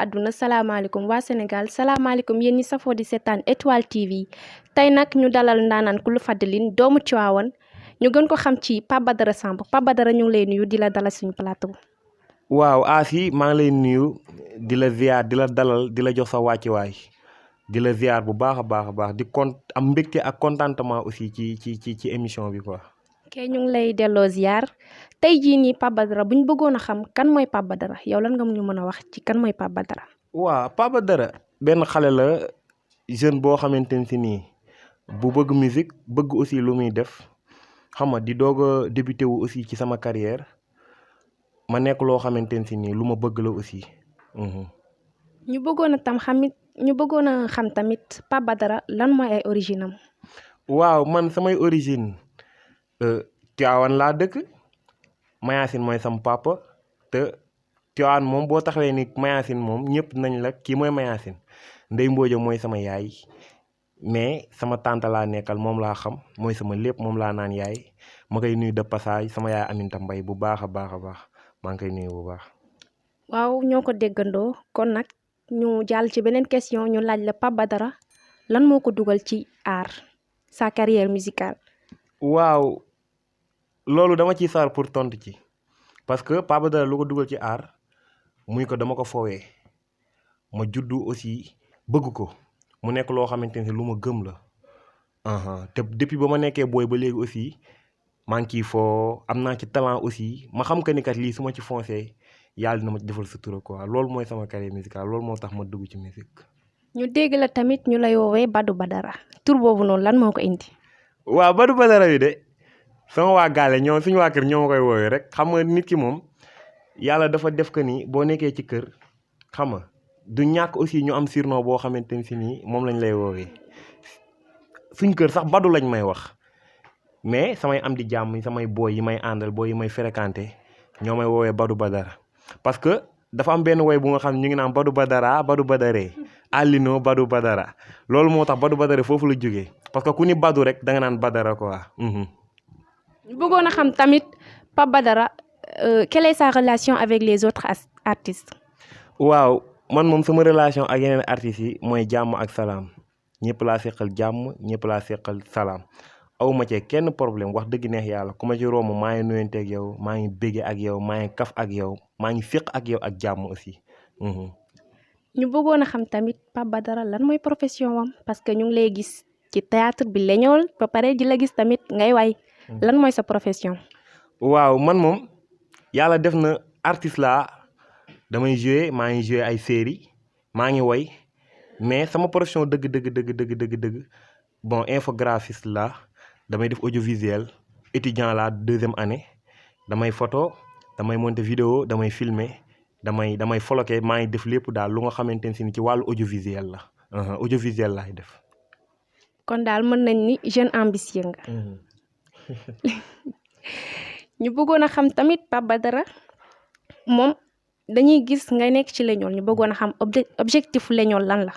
àdduna salaamaaleykum waa Sénégal salaamaaleykum yéen ñi safoo di seetaan Étoile TV tey nag ñu dalal ndaanaan ku lu fàddalin doomu Tiwaawan ñu gën ko xam ci Pape Badara Samb Pape Badara ñu ngi lay nuyu di la dalal suñu plateau. waaw Asi maa ngi lay nuyu di la ziar di la dalal di la jox sa wàccuwaay di la ziar bu baax a baax di am mbégte ak contentement aussi ci émission bi quoi. ok ñu ngi lay delloo ziar tey jii nii Pape Badara bu ñu bëggoon a xam kan mooy Pape Badara yow lan nga ñu mën a wax ci kan mooy Pape Badara. waaw Pape Badara benn xale la jeune boo xamante ne si nii bu bëgg musique bëgg aussi lu muy def xam nga di doog a débuté wu aussi ci sama carrière ma nekk loo xamante ne si nii lu ma bëgg la aussi. ñu bëggoon a xam tamit Pape Badara lan mooy ay origine am. waaw man samay origine Tiwaawan laa dëkk Mayacine mooy sam papa te Tiwaawan moom boo taxawee ni Mayacine moom ñëpp nañ la kii mooy Mayacine Ndey Mbooja mooy sama yaay mais sama tante laa nekkal moom laa xam mooy sama lépp moom laa naan yaay ma koy nuyu de passage sama yaay Aminta Mbay bu baax a baax maa ngi koy nuyu bu baax. waaw ñoo ko déggandoo kon nag ñu jàll ci beneen question ñu laaj la Pape Badara lan moo ko dugal ci art sa carrière musicale. waaw loolu dama ciy sawar pour tontu ci parce que Pape Badara lu ko dugal ci art muy ko dama ko foowee ma juddu aussi bëgg ko mu nekk loo xamante ne lu ma gëm la te depuis ba ma nekkee booy ba léegi aussi maa ngi ciy foo am naa ci talent aussi ma xam que ni kat lii su ma ci foncé yàlla dina ma ci defal sutura quoi loolu mooy sama carrière musicale loolu moo tax ma dugg ci musique. ñu dégg la tamit ñu lay woowee Badou Badara tur boobu noonu lan moo ko indi. waaw Badou Badara bi de sama waa gaale ñoom suñu waa kër ñoo ma koy woowee rek xam nga nit ki moom yàlla dafa def que ni boo nekkee ci kër xam nga du ñàkk aussi ñu am surnom boo xamante ni si nii moom lañ lay woowee suñ kër sax Badou lañ may wax mais samay am di jàmm samay booy yi may àndal booy yi may fréquenté ñoo may woowee Badou Badara parce que dafa am benn woy bu nga xam ne ñu ngi naan Badou Badara Badou Badaree Alino Badou Badara loolu moo tax Badou Badara foofu la jógee parce que ku ni Badou rek da nga naan Badara quoi. ñu bëggoon a xam tamit Pape Badara quelle est sa relation avec les autres artistes. waaw man moom sama relation ak yeneen artistes yi mooy jàmm ak salaam ñëpp laa seqal jàmm ñëpp laa seqal salaam aw ma cee kenn problème wax dëgg neex yàlla ku ma ci romb maa ngi nuyante ak yow maa ngi bége ak yow maa ngi kaf ak yow maa ngi séq ak yow ak jàmm aussi. ñu bëggoon a xam tamit Pape Badara lan mooy profession wam parce que ñu ngi lay gis ci théâtre bi leñool ba pare di la gis tamit ngay way lan mooy sa profession. waaw man moom yàlla def na artiste laa damay jouer maa ngi jouer ay série maa ngi woy mais sama profession dëgg bon infographiste la damay def audiovisuel étudiant la 2e année damay photo damay monter vidéo damay filmer damay floquer maa ngi def lépp daal lu nga xamante ne si ci wàllu audiovisuel la audiovisuel laay def. kon daal mën nañ ni jeune ambitieux nga. ñu bëggoon a xam tamit Pape Badara moom dañuy gis ngay nekk ci leñol ñu bëggoon a xam objectif leñol lan la.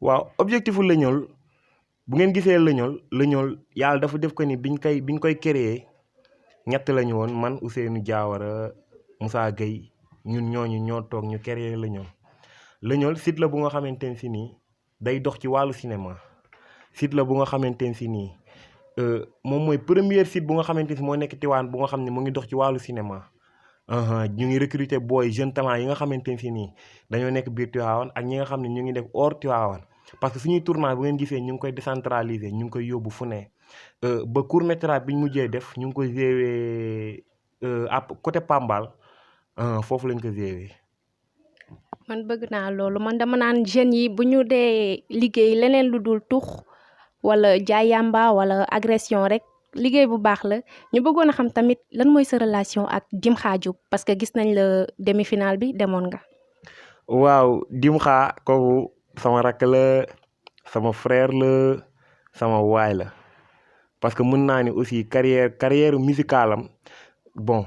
waaw objectifu leñol bu ngeen gisee leñol yàlla dafa def ko ni biñ koy créer ñett lañu woon man Ousseynou Diawara Moussa Gueye ñun ñooñu ñoo toog ñu créer leñol site la bu nga xamante ne si nii day dox ci wàllu cinéma site la bu nga xamante ne si nii moom mooy première site bu nga xamante ni moo nekk Tivaouane bu nga xam ne mu ngi dox ci wàllu cinéma ñu ngi recruter booy jeune talent yi nga xamante ne si nii dañoo nekk biir Tivaouane ak ñi nga xam ne ñu ngi def hors Tivaouane parce que suñuy tournage bu ngeen gisee ñu ngi koy décentraliser ñu ngi koy yóbbu fu ne ba court métrage bi ñu mujjee def ñu ngi koy géewee côté Pambal foofu lañ ko géewee. man bëgg naa loolu man dama naan jeunes yi bu ñu dee liggéey leneen lu dul tux wala jaay yamba wala agression rek liggéey bu baax la ñu bëggoon a xam tamit lan mooy sa relation ak Dimkha Diop parce que gis nañ la demi-finale bi demoon nga. waaw Dimkha kooku sama rakk la sama frère la sama waay la parce que mën naa ni aussi carrière musicale am bon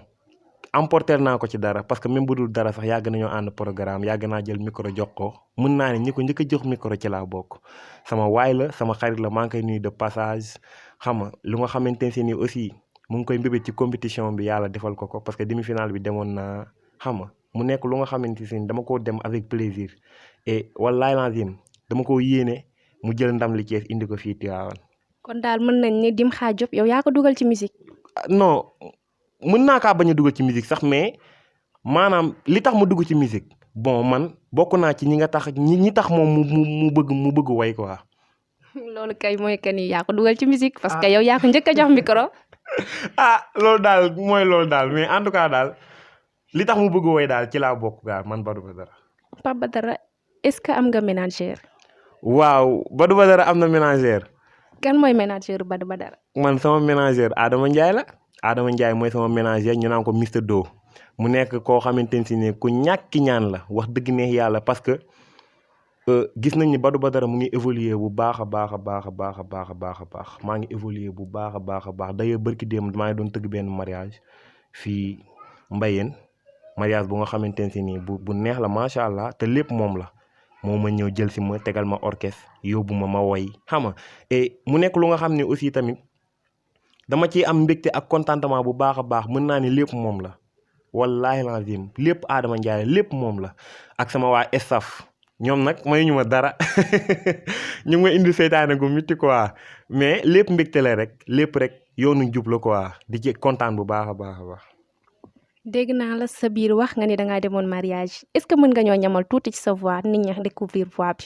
emporter naa ko ci dara parce que même bu dul dara sax yàgg nañoo ànd programme yàgg naa jël micro jox ko mën naa ne ñi ko njëkk a jox micro ci laa bokk sama waay la sama xarit la maa ngi koy nuyu de passage xam nga lu nga xamante ne ni aussi mu ngi koy mbébét ci compétition bi yàlla defal ko parce que demi-finale bi demoon naa xam nga mu nekk lu nga xamante ni dama koo dem avec plaisir et wallaay lazim dama koo yéene mu jël ndam li Thiès indi ko fii Tivaouane. kon daal mën nañ ne Dim Kha Diop yow yaa ko dugal ci musique. non mën naa kaa bañ a dugal ci musique sax mais maanaam li tax ma dugg ci musique bon man bokk naa ci ñi tax moom mu bëgg way quoi. loolu kay mooy que ni yaa ko dugal ci musique. parce que yow yaa ko njëkk a jox micro. loolu daal mooy loolu daal mais en tout cas daal li tax mu bëgg way daal ci laa bokk gaa man Badou Badara. Pape Badara est-ce que am nga ménagère. waaw Badou Badara am na ménagère. kan mooy ménagère Badou Badara. man sama ménagère Adama Ndiaye la. Adama Ndiaye mooy sama ménagère ñu naan ko Mr Do mu nekk koo xamante ne ku ñàkki ñaan la wax dëgg neex yàlla parce que gis nañ ni Badou Badara mu ngi évoluer bu baax a baax maa ngi évoluer bu baax a baax d'ailleurs bërki démb maa ngi doon tëgg benn mariage fii Mbayeen mariage bu nga xamante ne bu neex la macha allah te lépp moom la moo ma ñëw jël si ma tegal ma orchestre yóbbu ma woy xam nga et mu nekk lu nga xam ne aussi tamit dama ci am mbégte ak contentement bu baax a baax mën naa ni lépp moom la wallaahi lazim lépp Adama Ndiaye lépp moom la ak sama waa staff ñoom nag mayuñu ma dara ñu ngi ma indi seytaane gu mitti quoi mais lépp mbégte la rek lépp rek yoonu jub la quoi di ci kontaan bu baax a baax. dégg naa la sa biir wax nga ni dangaa demoon mariage est-ce que mën nga ñoo ñamal tuuti ci sa voix nit ñi découvrir voix bi.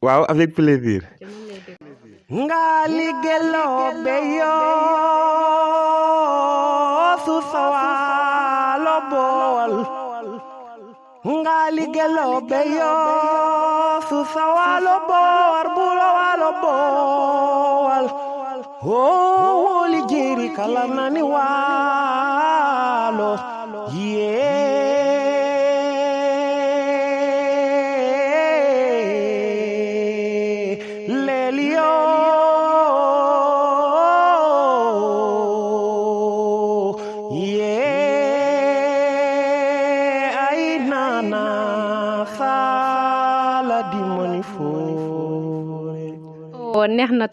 waaw avec plaisir. nga ligelo beyo su sawalo bool nga ligelo beyo su sawalo boor bulo walo bool ho lijeri kala nani walo neex na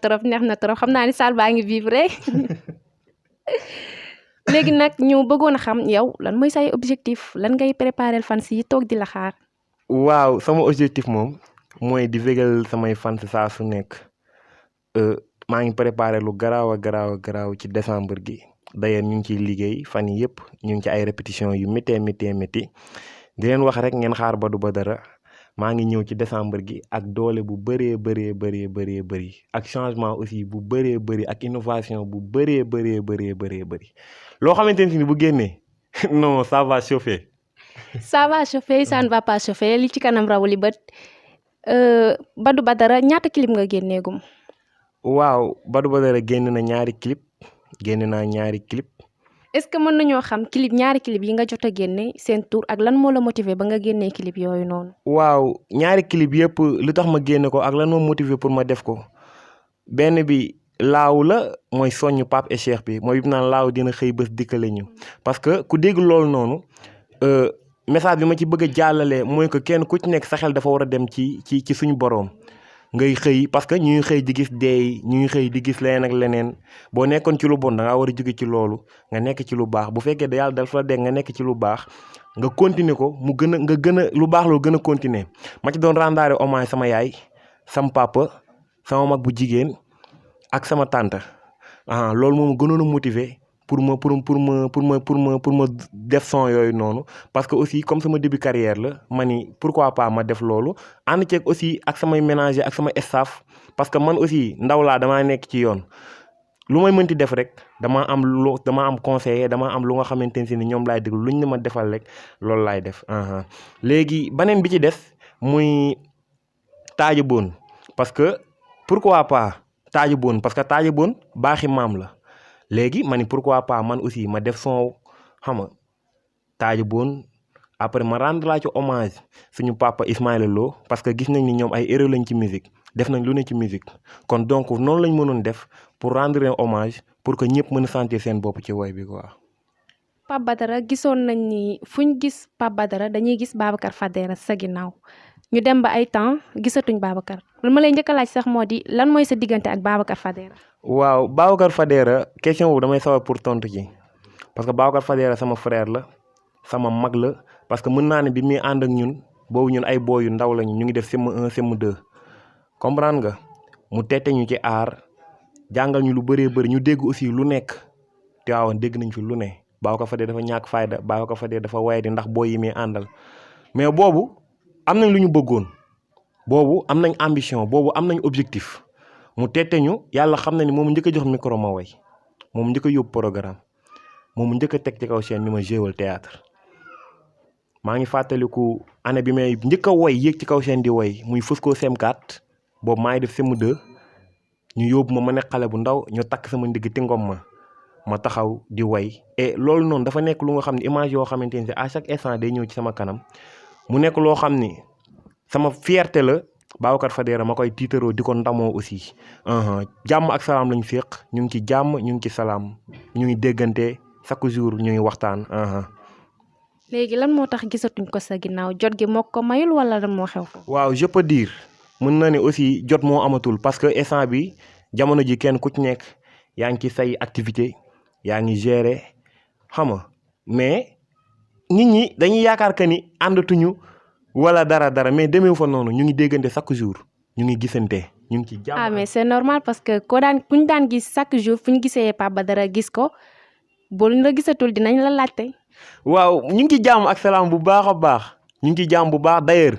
trop xam naa ni saal baa ngi vivre léegi nag ñu bëggoon a xam yow lan mooy say objectif lan ngay préparer fans yi toog di la xaar. waaw sama objectif moom mooy di bégal samay fans saa su nekk maa ngi préparer lu garaaw ci décembre gi d'ailleurs ñu ngi ciy liggéey fan yi yëpp ñu ngi ci ay répétition yu métti di leen wax rek ngeen xaar Badou Badara maa ngi ñëw ci décembre gi ak doole bu bëree ak changement aussi bu bëree ak innovation bu bëree loo xamante ni bu génnee non ça va chauffer. ça ne va pas chauffer li ci kanam rawuli bët Badou Badara ñaata clip nga génneegum. waaw Badou Badara génn na ñaari clip est-ce que mën nañoo xam ñaari clip yi nga jot a génne seen tour ak lan moo la motiver ba nga génnee clip yooyu noonu. waaw ñaari clip yëpp lu tax ma génne ko ak lan moo motiver pour ma def ko benn bi laaw la mooy soññ Pape et Cheikh bi mooy naan laaw dina xëy bés dikkale ñu parce que ku dégg loolu noonu message bi ma ci bëgg a jàllale mooy que kenn ku ci nekk sa xel dafa war a dem ci suñu boroom. ngay xëy parce que ñu ngi xëy di gis dee ñu ngi xëy di gis leneen ak leneen boo nekkoon ci lu bon da ngaa war a jóge ci loolu nga nekk ci lu baax bu fekkee da yàlla dafa la dégg nga nekk ci lu baax nga continuer ko mu gën a lu baax loolu gën a continuer ma ci doon rendre hommage sama yaay sama papa sama mag bu jigéen ak sama tante loolu moom gënoon a motiver pour ma def son yooyu noonu parce que aussi comme sama début carrière la ma ni pourquoi pas ma def loolu ànd ceeg aussi ak samay ménager ak sama staff parce que man aussi ndaw laa damaa nekk ci yoon lu may mënti def rek dama am conseiller dama am lu nga xamante ni ñoom laay déglu luñ ne ma defal rek loolu laay def léegi beneen bi ci des muy taaja boon parce que pourquoi pas taaja boon parce que taaja boon baaxi maam la léegi ma ni pourquoi pas man aussi ma def son xam nga taaja boon après ma rendre laa ci hommage suñu papa Ismaïla Lo parce que gis nañ ni ñoom ay héros lañ ci musique def nañ lu ne ci musique kon donc noonu lañ mënoon def pour rendre un hommage pour que ñëpp mën a sentir seen bopp ci woy bi quoi. Pape Badara gisoon nañ ni fuñ gis Pape Badara dañuy gis Babacar Fadera sa ginnaaw ñu dem ba ay temps gisatuñ Babacar lu ma lay njëkk a laaj sax moo di lan mooy sa diggante ak Babacar Fadera. waaw Babacar Fadera question boobu damay sawar pour tontu ci parce que Babacar Fadera sama frère la sama mag la parce que mën naa ne bi muy ànd ak ñun boobu ñun ay booy yu ndaw lañu ñu ngi def CM1 CM2 comprendre nga mu tette ñu ci aar jàngal ñu lu bëree bëri ñu dégg aussi lu nekk Tiwaawan dégg nañ fi lu ne Babacar Fadé dafa ñàkk fayda Babacar Fadé dafa waye di ndax booy yi muy àndal mais boobu am nañ lu ñu bëggoon boobu am nañ ambition boobu am nañ objectif mu tette ñu yàlla xam na ni moom njëkk a jox micro ma way moom njëkk a yóbbu programme moom njëkk a teg ci kaw chaîne ni ma jéewal théâtre maa ngi fàttaliku année bi may njëkk a woy yéeg ci kaw chaîne di woy muy Fosco CM4 boobu maa ngi def CM2 ñu yóbbu ma nekk xale bu ndaw ñu takk sama ndigg ti ngom ma taxaw di woy et loolu noonu dafa nekk lu nga xam ne image yoo xamante ni à chaque instant day ñëw ci sama kanam mu nekk loo xam ni sama fierté la Babacar Fadé ma koy tiitaroo di ko ndamoo aussi jàmm ak salaam lañu féq ñu ngi ci jàmm ñu ngi ci salaam ñu ngi déggante chaque jour ñu ngi waxtaan. léegi lan moo tax gisatuñ ko sa ginnaaw jot gi moo ko mayul wala lan moo xew. waaw je peux dire mën na ne aussi jot moo amatul parce que instant bi jamono ji kenn ku ci nekk yaa ngi ci say activité yaa ngi gérer xam nga mais nit ñi dañuy yaakaar que ni àndatuñu wala dara mais demeewu fa noonu ñu ngi déggante chaque jour ñu ngi gisante ñu ngi ci jàmm. ah mais c'est normal parce que kuñ daan gis chaque jour fu ñu gisee Pape Badara gis ko boo ñu la gisatul dinañ la laajte. waaw ñu ngi ci jàmm ak salaam bu baax a baax ñu ngi ci jàmm bu baax d'ailleurs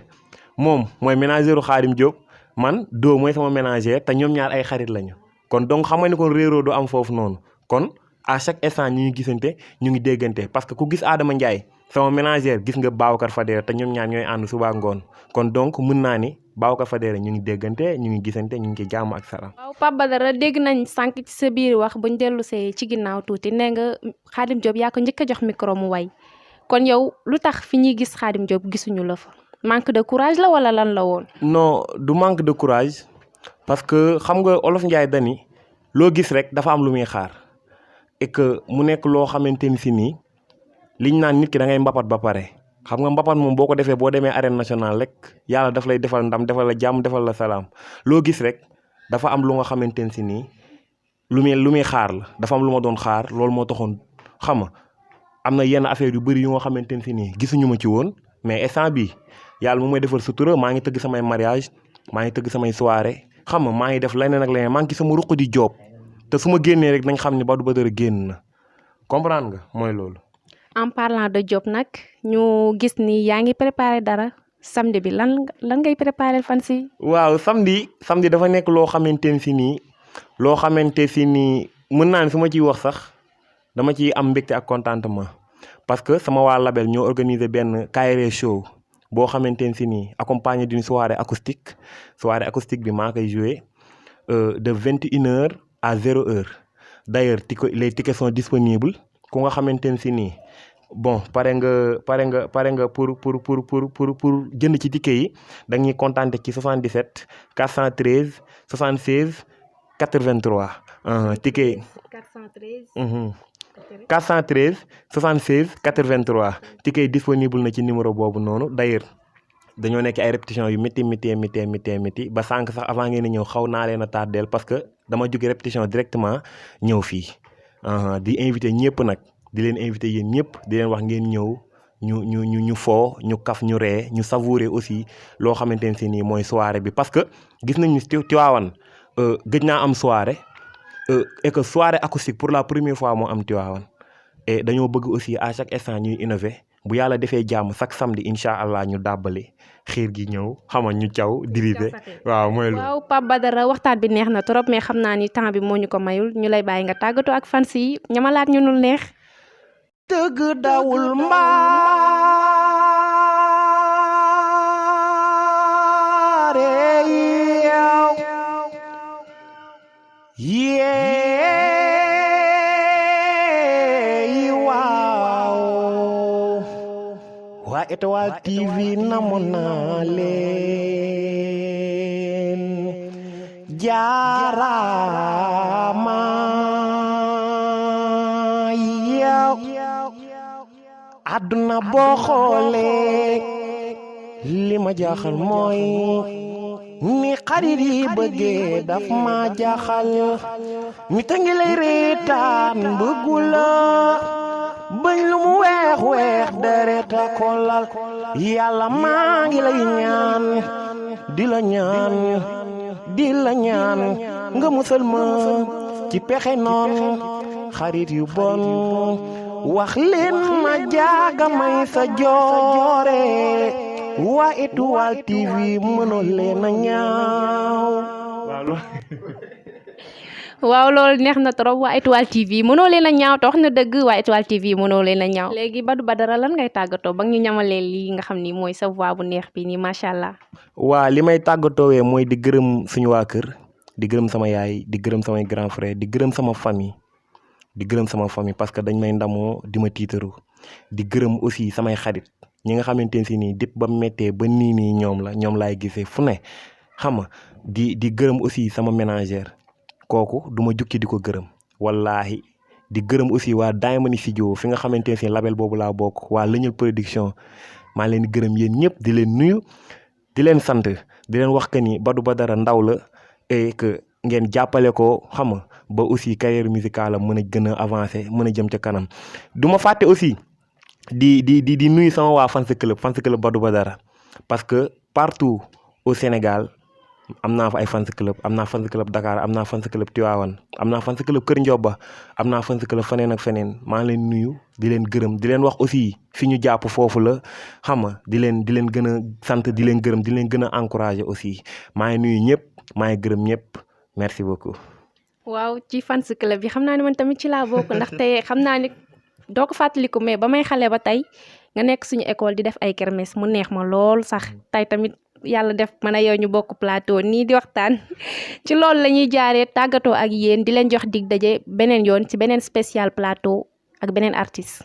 moom mooy ménagèru Khadim Diop man doo mooy sama ménagère te ñoom ñaar ay xarit lañu kon donc xam nga ni kon réeroo du am foofu noonu kon à chaque instant ñu ngi gisante ñu ngi déggante parce que ku gis Adama Ndiaye sama ménagère gis nga Babacar Fadé te ñoom ñaar ñooy ànd suba ngoon kon donc mën naa ni Babacar Fadé ñu ngi déggante ñu ngi gisante ñu ngi ci jàmm ak salaam. waaw Pape Badara dégg nañ sànq ci sa biir wax buñ dellu see ci ginnaaw tuuti nee nga Khadim Diop yaa ko njëkk a jox micro mu way kon yow lu tax fi ñuy gis Khadim Diop gisuñu la fa manque de courage la wala lan la woon. non du manque de courage parce que xam nga Olof Ndiaye dani loo gis rek dafa am lu muy xaar et que mu nekk loo xamante ni si nii liñ naan nit ki da ngay mbapat ba pare xam nga mbapat moom boo ko defee boo demee arène nationale rek yàlla daf lay defal ndam defal la jàmm defal la salaam loo gis rek dafa am lu nga xamante ne si nii lu muy xaar la dafa am lu ma doon xaar loolu moo taxoon xam nga am na yenn affaire yu bëri yu nga xamante ne si nii gisuñu ma ci woon mais instant bi yàlla moom may defal sutura maa ngi tëgg samay mariage maa ngi tëgg samay soirée xam nga maa ngi def leneen ak leneen maa ngi ci sama ruq di job te su ma génnee rek nañ xam ne Badou Badara génn na comprendre nga mooy loolu. en parlant de job nag ñu gis ni yaa ngi préparé dara samedi bi lan ngay préparé fan si. waaw samedi dafa nekk loo xamante ne si nii loo xamante si nii mën naa ne su ma ciy wax sax dama ciy am mbégte ak contentement parce que sama waa label ñoo organiser benn KRA show boo xamante ne si nii accompagné d'une soirée acoustique bi maa koy joué de 21h à 0h d'ailleurs les tickets sont disponibles ku nga xamante ne si nii bon pare nga pour jënd ci ticket yi da ñuy contacter ci 77 413 76 83 ticket 413 76 83 ticket yi disponible na ci numéro boobu noonu d'ailleurs dañoo nekk ay répétition yu métti ba sànq sax avant ngeen di ñëw xaw naa leen a tardeel parce que dama jóge répétition directement ñëw fii di invité ñëpp nag di leen invité yéen ñëpp di leen wax ngeen ñëw ñu foo ñu kaf ñu ree ñu savourer aussi loo xamante ne si nii mooy soirée bi parce que gis nañ ni Tivaouane gëj naa am soirée et que soirée acoustique pour la première fois moo am Tivaouane et dañoo bëgg aussi à chaque instant ñuy innover bu yàlla defee jàmm chaque samedi incha allah ñu dàbbali xiir gi ñëw xama ñu caw diribe waaw mooy lu waaw Pape Badara waxtaan bi neex na trop mais xam naa ni temps bi moo ñu ko mayul ñu lay bàyyi nga tàggatoo ak fans yi ñamalaat ñu nul neex tëgg dawul mbaare yow yeey waaw waa Étoile TV namoon naa leen jaaraama yow àdduna boo xoolee li ma jaaxal mooy ni xarit yi bëggee daf ma jaaxal nit a ngi lay reetaan bëggu la bañ lu mu weex dereta ko lal yàlla maa ngi lay ñaan di la ñaan nga musal ma ci pexe noon xarit yu bon wax leen ma jaaga may sa joore waa Étoile TV mënoo leen a ñaaw. waaw loolu neex na trop waa Étoile TV mënoo leen a ñaaw te wax na dëgg waa Étoile TV mënoo leen a ñaaw. léegi Badou Badara lan ngay tàggatoo ba ñu ñamalee lii nga xam ni mooy sa voix bu neex bi nii macha allah. waa li may tàggatoowee mooy di gërëm suñu waa kër di gërëm sama yaay di gërëm samay grand frère di gërëm sama famille parce que dañ may ndamoo di ma tiitaru di gërëm aussi samay xarit ñi nga xamante ne si nii dépp ba méttee ba nii ñoom laay gisee fu ne xam nga di gërëm aussi sama ménagère kooku du ma jukki di ko gërëm wallaahi di gërëm aussi waa Diamond Studio fi nga xamante ne si label boobu laa bokk waa Leñol production maa leen di gërëm yéen ñëpp di leen nuyu di leen sant di leen wax que ni Badou Badara ndaw la et que ngeen jàppale ko xam nga ba aussi carrière musicale am mën a gën a avancer mën a jëm ca kanam du ma fàtte aussi di nuyu sama waa fans club Badou Badara parce que partout au Sénégal am naa fa ay fans club am naa fans club Dakar am naa fans club Tivaouane am naa fans club Kër Ndioba am naa fans club feneen ak feneen maa ngi leen nuyu di leen gërëm di leen wax aussi fi ñu jàpp foofu la xam nga di leen gën a sant di leen gërëm di leen gën a encourager aussi maa ngi nuyu ñëpp maa ngi gërëm ñëpp merci beaucoup. waaw ci fans club bi xam naa ne man tamit ci laa bokk ndaxte xam naa ne doo ko fàttaliku mais ba may xale ba tey nga nekk suñu école di def ay kermesse mu neex ma lool sax tey tamit. yàlla def man a yow ñu bokk plateau nii di waxtaan ci loolu la ñuy jaaree tàggatoo ak yéen di leen jox dig daje beneen yoon ci beneen spécial plateau ak beneen artiste